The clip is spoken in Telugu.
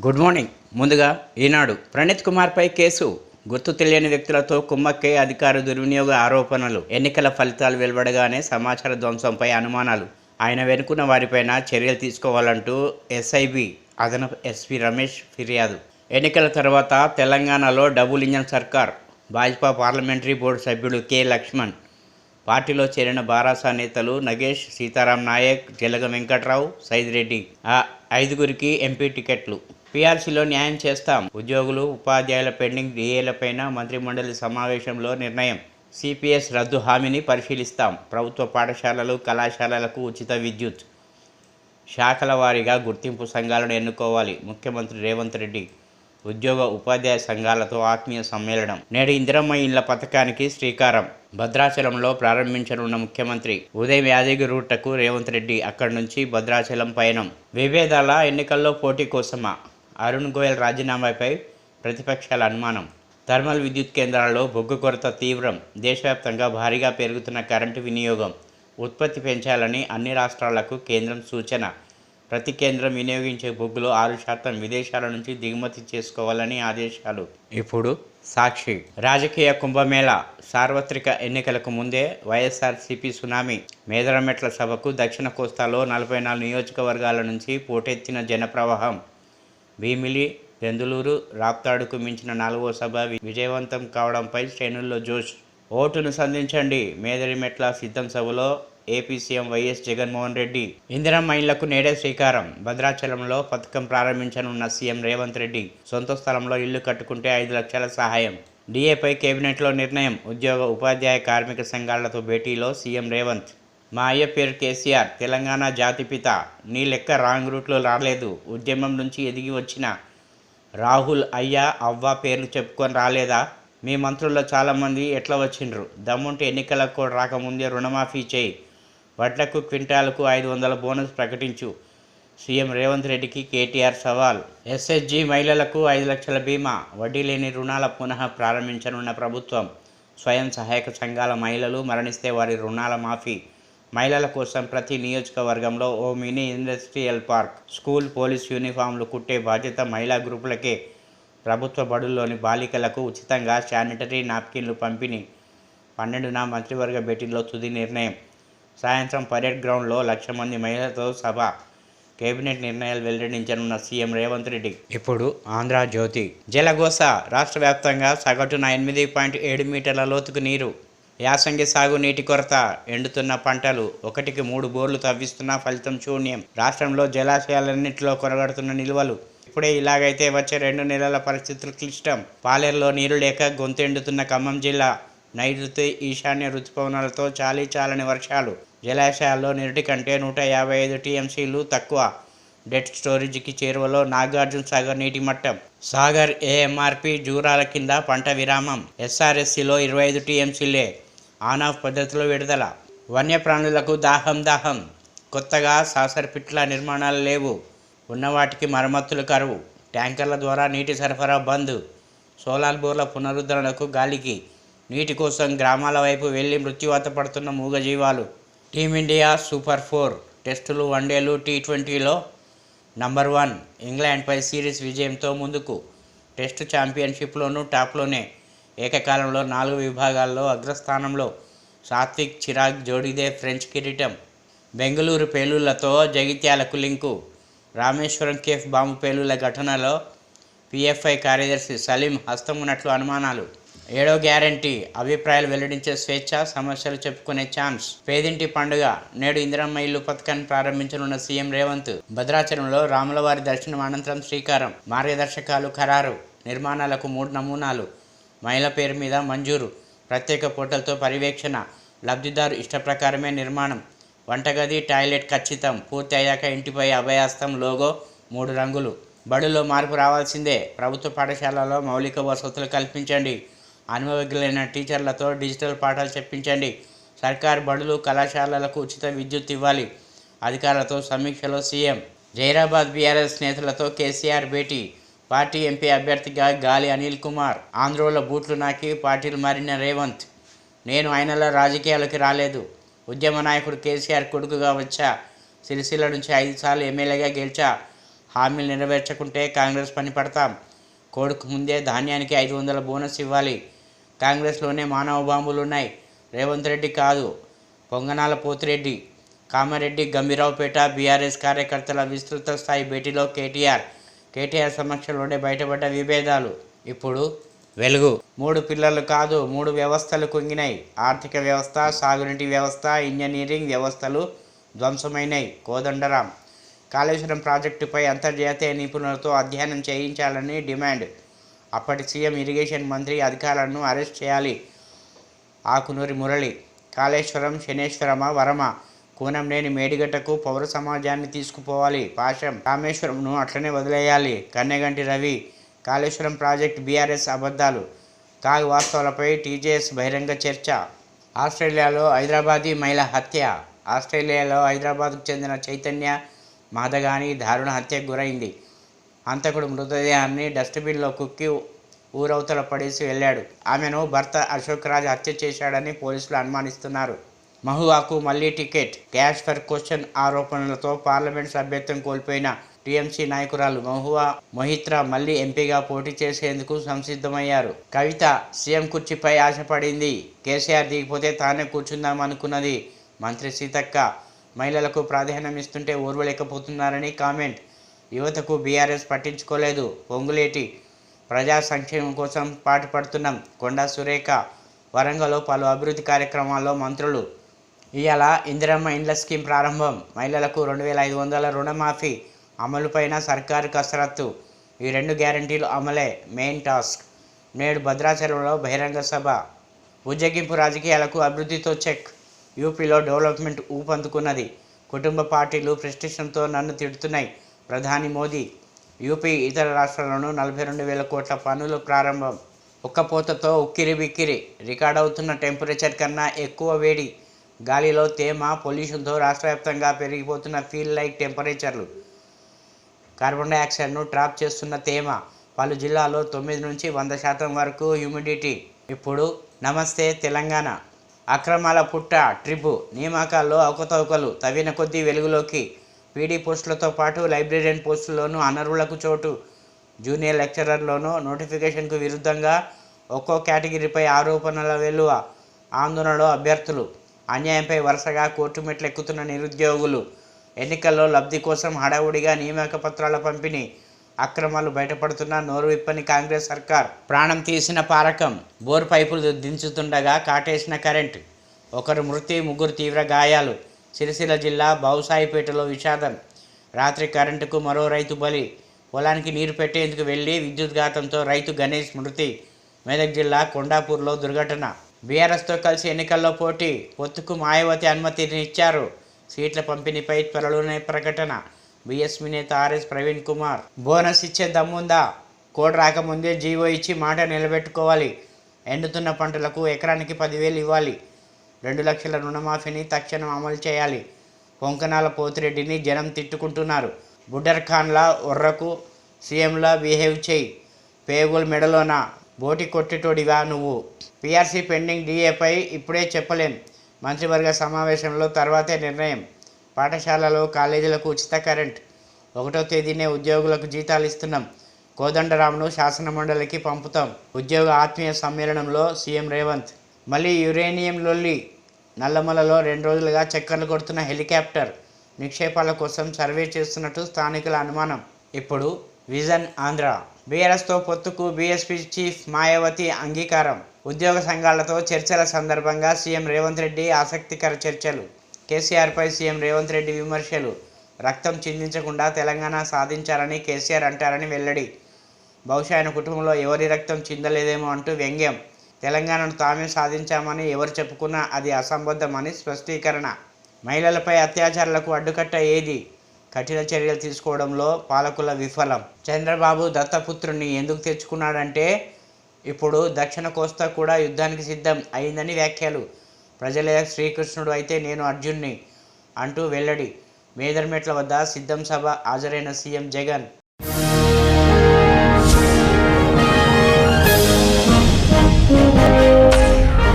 Good morning. ముందుగా ఈనాడు ప్రణీత్ కుమార్పై కేసు. గుర్తు తెలియని వ్యక్తులతో కుమ్మక్కే అధికార దుర్వినియోగ ఆరోపణలు. ఎన్నికల ఫలితాలు వెలువడగానే సమాచార ధ్వంసంపై అనుమానాలు. ఆయన వెనుకున్న వారిపైన చర్యలు తీసుకోవాలంటూ ఎస్ఐబి అదనపు ఎస్పీ రమేష్ ఫిర్యాదు. ఎన్నికల తర్వాత తెలంగాణలో డబుల్ ఇంజన్ సర్కార్. భాజపా పార్లమెంటరీ బోర్డు సభ్యుడు కె లక్ష్మణ్, పార్టీలో చేరిన బారాసా నేతలు నగేష్, సీతారాం నాయక్, జలగ వెంకట్రావు, సైదిరెడ్డి ఆ ఐదుగురికి ఎంపీ టికెట్లు. పీఆర్సీలో న్యాయం చేస్తాం. ఉద్యోగులు, ఉపాధ్యాయుల పెండింగ్ డిఏలపైన మంత్రిమండలి సమావేశంలో నిర్ణయం. సిపిఎస్ రద్దు హామీని పరిశీలిస్తాం. ప్రభుత్వ పాఠశాలలు, కళాశాలలకు ఉచిత విద్యుత్. శాఖల వారీగా గుర్తింపు సంఘాలను ఎన్నుకోవాలి. ముఖ్యమంత్రి రేవంత్ రెడ్డి ఉద్యోగ, ఉపాధ్యాయ సంఘాలతో ఆత్మీయ సమ్మేళనం. నేడు ఇందిరమ్మ ఇళ్ల పథకానికి శ్రీకారం. భద్రాచలంలో ప్రారంభించనున్న ముఖ్యమంత్రి. ఉదయం యాదగిరి రూట్కు రేవంత్ రెడ్డి, అక్కడి నుంచి భద్రాచలం పయనం. విభేదాల ఎన్నికల్లో పోటీ కోసమా? అరుణ్ గోయల్ రాజీనామాపై ప్రతిపక్షాల అనుమానం. థర్మల్ విద్యుత్ కేంద్రాల్లో బొగ్గు కొరత తీవ్రం. దేశవ్యాప్తంగా భారీగా పెరుగుతున్న కరెంటు వినియోగం. ఉత్పత్తి పెంచాలని అన్ని రాష్ట్రాలకు కేంద్రం సూచన. ప్రతి కేంద్రం వినియోగించే బొగ్గులో 6% విదేశాల నుంచి దిగుమతి చేసుకోవాలని ఆదేశాలు. ఇప్పుడు సాక్షి. రాజకీయ కుంభమేళా. సార్వత్రిక ఎన్నికలకు ముందే వైఎస్ఆర్సీపీ సునామీ. మేదరమెట్ల సభకు దక్షిణ కోస్తాలో 44 నియోజకవర్గాల నుంచి పోటెత్తిన జనప్రవాహం. భీమిలి, దెందులూరు, రాప్తాడుకు మించిన 4వ సభ విజయవంతం కావడంపై శ్రేణుల్లో జోష్. ఓటును సంధించండి. మేదరిమెట్ల సిద్ధం సభలో AP CM YS Jaganmohan Reddy. Indiramma ఇళ్లకు నేడే శ్రీకారం. భద్రాచలంలో పథకం ప్రారంభించనున్న సీఎం రేవంత్ రెడ్డి. సొంత స్థలంలో ఇల్లు కట్టుకుంటే 5 లక్షల సహాయం. డిఏపై కేబినెట్లో నిర్ణయం. ఉద్యోగ, ఉపాధ్యాయ, కార్మిక సంఘాలతో భేటీలో సీఎం రేవంత్. మా అయ్య పేరు కేసీఆర్, తెలంగాణ జాతిపిత. నీ లెక్క రాంగ్ రూట్లో రాలేదు. ఉద్యమం నుంచి ఎదిగి వచ్చిన రాహుల్ అయ్య, అవ్వ పేర్లు చెప్పుకొని రాలేదా? మీ మంత్రుల్లో చాలామంది ఎట్లా వచ్చిండ్రు? దమ్ముంటే ఎన్నికలకు కూడా రాకముందే రుణమాఫీ చేయి. వడ్లకు క్వింటాలకు 500 బోనస్ ప్రకటించు. సీఎం రేవంత్ రెడ్డికి కేటీఆర్ సవాల్. ఎస్హెచ్జి మహిళలకు 5 లక్షల బీమా. వడ్డీ లేని రుణాల పునః ప్రారంభించనున్న ప్రభుత్వం. స్వయం సహాయక సంఘాల మహిళలు మరణిస్తే వారి రుణాల మాఫీ. మహిళల కోసం ప్రతి నియోజకవర్గంలో ఓ mini industrial park. School, police యూనిఫామ్లు కుట్టే బాధ్యత మహిళా గ్రూపులకే. ప్రభుత్వ బడుల్లోని బాలికలకు ఉచితంగా శానిటరీ నాప్కిన్లు పంపిణీ. 12న మంత్రివర్గ భేటీలో తుది నిర్ణయం. సాయంత్రం పరేడ్ గ్రౌండ్లో 1,00,000 మంది మహిళలతో సభ. కేబినెట్ నిర్ణయాలు వెల్లడించనున్న సీఎం రేవంత్ రెడ్డి. ఇప్పుడు ఆంధ్రజ్యోతి. జలగోస. రాష్ట్ర వ్యాప్తంగా సగటున 8.7 మీటర్ల లోతుకు నీరు. యాసంగి సాగు నీటి కొరత. ఎండుతున్న పంటలు. 1కి 3 బోర్లు తవ్విస్తున్నా ఫలితం శూన్యం. రాష్ట్రంలో జలాశయాలన్నింటిలో కొనగడుతున్న నిల్వలు. ఇప్పుడే ఇలాగైతే వచ్చే 2 నెలల పరిస్థితులు క్లిష్టం. పాలేరులో నీరు లేక గొంతెండుతున్న ఖమ్మం జిల్లా. నైరుతి, ఈశాన్య రుతుపవనాలతో చాలని వర్షాలు. జలాశయాల్లో నిరుటి కంటే 155 టీఎంసీలు తక్కువ. డెట్ స్టోరేజ్కి చేరువలో నాగార్జున సాగర్ నీటి మట్టం. సాగర్ ఏఎంఆర్పి జూరాల కింద పంట విరామం. ఎస్ఆర్ఎస్సిలో 25 టీఎంసీలే. ఆన్ ఆఫ్ పద్ధతిలో విడుదల. వన్యప్రాణులకు దాహం. కొత్తగా సాసర్పిట్ల నిర్మాణాలు లేవు. ఉన్నవాటికి మరమ్మతులు కరువు. ట్యాంకర్ల ద్వారా నీటి సరఫరా బంద్. సోలార్ బోర్ల పునరుద్ధరణకు గాలికి. నీటి కోసం గ్రామాల వైపు వెళ్లి మృత్యువాత పడుతున్న మూగజీవాలు. టీమిండియా సూపర్ 4 టెస్టులు, వన్డేలు, టీ20లో నంబర్ 1. ఇంగ్లాండ్పై సిరీస్ విజయంతో ముందుకు. టెస్టు ఛాంపియన్షిప్లోనూ టాప్లోనే. ఏకకాలంలో 4 విభాగాల్లో అగ్రస్థానంలో. సాత్విక్, చిరాగ్ జోడీదే ఫ్రెంచ్ కిరీటం. బెంగళూరు పేలుళ్లతో జగిత్యాలకు లింకు. రామేశ్వరం కేఫ్ బాంబు పేలుళ్ల ఘటనలో పిఎఫ్ఐ కార్యదర్శి సలీం హస్తం ఉన్నట్లు అనుమానాలు. 7వ గ్యారంటీ. అభిప్రాయాలు వెల్లడించే స్వేచ్ఛ, సమస్యలు చెప్పుకునే ఛాన్స్. పేదింటి పండుగ. నేడు ఇందిరమ్మ ఇల్లు పథకాన్ని ప్రారంభించనున్న సీఎం రేవంత్. భద్రాచలంలో రాములవారి దర్శనం అనంతరం శ్రీకారం. మార్గదర్శకాలు ఖరారు. నిర్మాణాలకు 3 నమూనాలు. మహిళ పేరు మీద మంజూరు. ప్రత్యేక పోర్టల్తో పర్యవేక్షణ. లబ్ధిదారు ఇష్టప్రకారమే నిర్మాణం. వంటగది, టాయిలెట్ ఖచ్చితం. పూర్తి అయ్యాక ఇంటిపై అభయహస్తం లోగో, 3 రంగులు. బడుల్లో మార్పు రావాల్సిందే. ప్రభుత్వ పాఠశాలలో మౌలిక వసతులు కల్పించండి. అనుభవజ్ఞులైన టీచర్లతో డిజిటల్ పాఠాలు చెప్పించండి. సర్కారు బడులు, కళాశాలలకు ఉచిత విద్యుత్ ఇవ్వాలి. అధికారులతో సమీక్షలో సీఎం. జైరాబాద్ బీఆర్ఎస్ నేతలతో కేసీఆర్ భేటీ. పార్టీ ఎంపీ అభ్యర్థిగా గాలి అనిల్ కుమార్. ఆంధ్రలో బూట్లు నాకి పార్టీలు మారిన రేవంత్. నేను ఆయనలా రాజకీయాలకు రాలేదు. ఉద్యమ నాయకుడు కేసీఆర్ కొడుకుగా వచ్చా. సిరిసిల్ల నుంచి 5 సార్లు ఎమ్మెల్యేగా గెలిచా. హామీలు నెరవేర్చకుంటే కాంగ్రెస్ పని పడతాం. కోడుకు ముందే ధాన్యానికి 500 బోనస్ ఇవ్వాలి. కాంగ్రెస్లోనే మానవ బాంబులున్నాయి. రేవంత్ రెడ్డి కాదు, పొంగనాల పోతిరెడ్డి. కామారెడ్డి, గంభీరావుపేట బీఆర్ఎస్ కార్యకర్తల విస్తృత స్థాయి భేటీలో కేటీఆర్ సమక్షంలోనే బయటపడ్డ విభేదాలు ఇప్పుడు వెలుగు. 3 పిల్లర్లు కాదు 3 వ్యవస్థలు కుంగినాయి. ఆర్థిక వ్యవస్థ, సాగునీటి వ్యవస్థ, ఇంజనీరింగ్ వ్యవస్థలు ధ్వంసమైనాయి. కోదండరాం కాళేశ్వరం ప్రాజెక్టుపై అంతర్జాతీయ నిపుణులతో అధ్యయనం చేయించాలని డిమాండ్. అప్పటి సీఎం ఇరిగేషన్ మంత్రి అధికారులను అరెస్ట్ చేయాలి. ఆకునూరి మురళి కాళేశ్వరం శనేశ్వరమా వరమా, కూనంనేని మేడిగడ్డకు పౌర సమాజాన్ని తీసుకుపోవాలి. పాశం రామేశ్వరంను అట్లనే వదిలేయాలి. కన్నెగంటి రవి కాళేశ్వరం ప్రాజెక్టు బీఆర్ఎస్ అబద్ధాలు. కాగ్ వాస్తవాలపై టీజేఎస్ బహిరంగ చర్చ. ఆస్ట్రేలియాలో హైదరాబాదీ మహిళ హత్య. ఆస్ట్రేలియాలో హైదరాబాద్కు చెందిన చైతన్య మాదగాని దారుణ హత్యకు గురైంది. హంతకుడు మృతదేహాన్ని డస్ట్బిన్లో కుక్కి ఊరవతల పడేసి వెళ్ళాడు. ఆమెను భర్త అశోక్ రాజ్ హత్య చేశాడని పోలీసులు అనుమానిస్తున్నారు. మహువాకు మళ్లీ టికెట్. క్యాష్ ఫర్ క్వశ్చన్ ఆరోపణలతో పార్లమెంట్ సభ్యత్వం కోల్పోయిన టీఎంసీ నాయకురాలు మహువా మొహిత్రా మళ్లీ ఎంపీగా పోటీ చేసేందుకు సంసిద్ధమయ్యారు. కవిత సీఎం కుర్చీపై ఆశపడింది. కేసీఆర్ దిగిపోతే తానే కూర్చుందామనుకున్నది. మంత్రి సీతక్క మహిళలకు ప్రాధాన్యం ఇస్తుంటే ఓర్వలేకపోతున్నారని కామెంట్. యువతకు బీఆర్ఎస్ పట్టించుకోలేదు. పొంగులేటి ప్రజా సంక్షేమం కోసం పాటుపడుతున్నాం. కొండా సురేఖ వరంగల్లో పలు అభివృద్ధి కార్యక్రమాల్లో మంత్రులు. ఇవాళ ఇందిరమ్మ ఇండ్ల స్కీమ్ ప్రారంభం. మహిళలకు 2500 రుణమాఫీ అమలుపైన సర్కారు కసరత్తు. ఈ 2 గ్యారంటీలు అమలే మెయిన్ టాస్క్. నేడు భద్రాచలంలో బహిరంగ సభ. ఉజ్జగింపు రాజకీయాలకు అభివృద్ధితో చెక్. యూపీలో డెవలప్మెంట్ ఊపందుకున్నది. కుటుంబ పార్టీలు ప్రెస్టేషన్తో నన్ను తిడుతున్నాయి. ప్రధాని మోదీ. యూపీ ఇతర రాష్ట్రాల్లోనూ 42,000 కోట్ల పనులు ప్రారంభం. ఉక్కపోతతో ఉక్కిరి బిక్కిరి. రికార్డవుతున్న టెంపరేచర్ కన్నా ఎక్కువ వేడి. గాలిలో తేమ, పొల్యూషన్తో రాష్ట్ర వ్యాప్తంగా పెరిగిపోతున్న ఫీల్ లైక్ టెంపరేచర్లు. కార్బన్ డైఆక్సైడ్ను ట్రాప్ చేస్తున్న తేమ. పలు జిల్లాల్లో 9 నుంచి 100% వరకు హ్యూమిడిటీ. ఇప్పుడు నమస్తే తెలంగాణ. అక్రమాల పుట్ట ట్రిబు. నియామకాల్లో అవకతవకలు తవ్విన కొద్దీ వెలుగులోకి. పీడీ పోస్టులతో పాటు లైబ్రేరియన్ పోస్టుల్లోనూ అనర్హులకు చోటు. జూనియర్ లెక్చరర్లోనూ నోటిఫికేషన్కు విరుద్ధంగా ఒక్కో కేటగిరీపై ఆరోపణల వెలువ. ఆందోళనలో అభ్యర్థులు. అన్యాయంపై వరుసగా కోర్టు మెట్లు ఎక్కుతున్న నిరుద్యోగులు. ఎన్నికల్లో లబ్ధి కోసం హడావుడిగా నియామక పత్రాల పంపిణీ. అక్రమాలు బయటపడుతున్న నోరు విప్పని కాంగ్రెస్ సర్కార్. ప్రాణం తీసిన పారకం. బోర్ పైపులు దించుతుండగా కాటేసిన కరెంటు. 1 మృతి, 3 తీవ్ర గాయాలు. సిరిసిల్ల జిల్లా బౌసాయిపేటలో విషాదం. రాత్రి కరెంటుకు మరో రైతు బలి. పొలానికి నీరు పెట్టేందుకు వెళ్లి విద్యుద్ఘాతంతో రైతు గణేష్ మృతి. మెదక్ జిల్లా కొండాపూర్లో దుర్ఘటన. బీఆర్ఎస్తో కలిసి ఎన్నికల్లో పోటీ. పొత్తుకు మాయావతి అనుమతినిచ్చారు. సీట్ల పంపిణీపై త్వరలోనే ప్రకటన. బీఎస్పీ నేత ఆర్ఎస్ ప్రవీణ్ కుమార్. బోనస్ ఇచ్చే దమ్ముందా? కోడ్ రాకముందే జీవో ఇచ్చి మాట నిలబెట్టుకోవాలి. ఎండుతున్న పంటలకు ఎకరానికి 10,000 ఇవ్వాలి. 2 లక్షల రుణమాఫీని తక్షణం అమలు చేయాలి. పొంకనాల పోతిరెడ్డిని జనం తిట్టుకుంటున్నారు. బుడ్డర్ ఖాన్లా ఒర్రకు, సీఎంలా బిహేవ్ చేయి. పేగుల మెడలోన బోటి కొట్టేటోడివా నువ్వు? పీఆర్సీ పెండింగ్ డిఏపై ఇప్పుడే చెప్పలేం. మంత్రివర్గ సమావేశంలో తర్వాతే నిర్ణయం. పాఠశాలలో కాలేజీలకు ఉచిత కరెంట్. 1వ తేదీనే ఉద్యోగులకు జీతాలు ఇస్తున్నాం. కోదండరాంను శాసనమండలికి పంపుతాం. ఉద్యోగ ఆత్మీయ సమ్మేళనంలో సీఎం రేవంత్. మళ్ళీ యురేనియం లొల్లి. నల్లమలలో 2 రోజులుగా చక్కర్లు కొడుతున్న హెలికాప్టర్. నిక్షేపాల కోసం సర్వే చేస్తున్నట్టు స్థానికుల అనుమానం. ఇప్పుడు విజన్ ఆంధ్ర. బీఆర్ఎస్తో పొత్తుకు బీఎస్పీ చీఫ్ మాయావతి అంగీకారం. ఉద్యోగ సంఘాలతో చర్చల సందర్భంగా సీఎం రేవంత్ రెడ్డి ఆసక్తికర చర్చలు. కేసీఆర్పై సీఎం రేవంత్ రెడ్డి విమర్శలు. రక్తం చిందించకుండా తెలంగాణ సాధించారని కేసీఆర్ అంటారని వెల్లడి. బహుశా ఆయన కుటుంబంలో ఎవరి రక్తం చిందలేదేమో అంటూ వ్యంగ్యం. తెలంగాణను తామే సాధించామని ఎవరు చెప్పుకున్నా అది అసంబద్ధమని స్పష్టీకరణ. మహిళలపై అత్యాచారాలకు అడ్డుకట్ట ఏది? కఠిన చర్యలు తీసుకోవడంలో పాలకుల విఫలం. చంద్రబాబు దత్తపుత్రుణ్ణి ఎందుకు తెచ్చుకున్నాడంటే ఇప్పుడు దక్షిణ కోస్తా కూడా యుద్ధానికి సిద్ధం అయిందని వ్యాఖ్యలు. ప్రజలే శ్రీకృష్ణుడు అయితే నేను అర్జున్ని అంటూ వెల్లడి. మేదర్మెట్ల వద్ద సిద్ధం సభ హాజరైన సీఎం జగన్.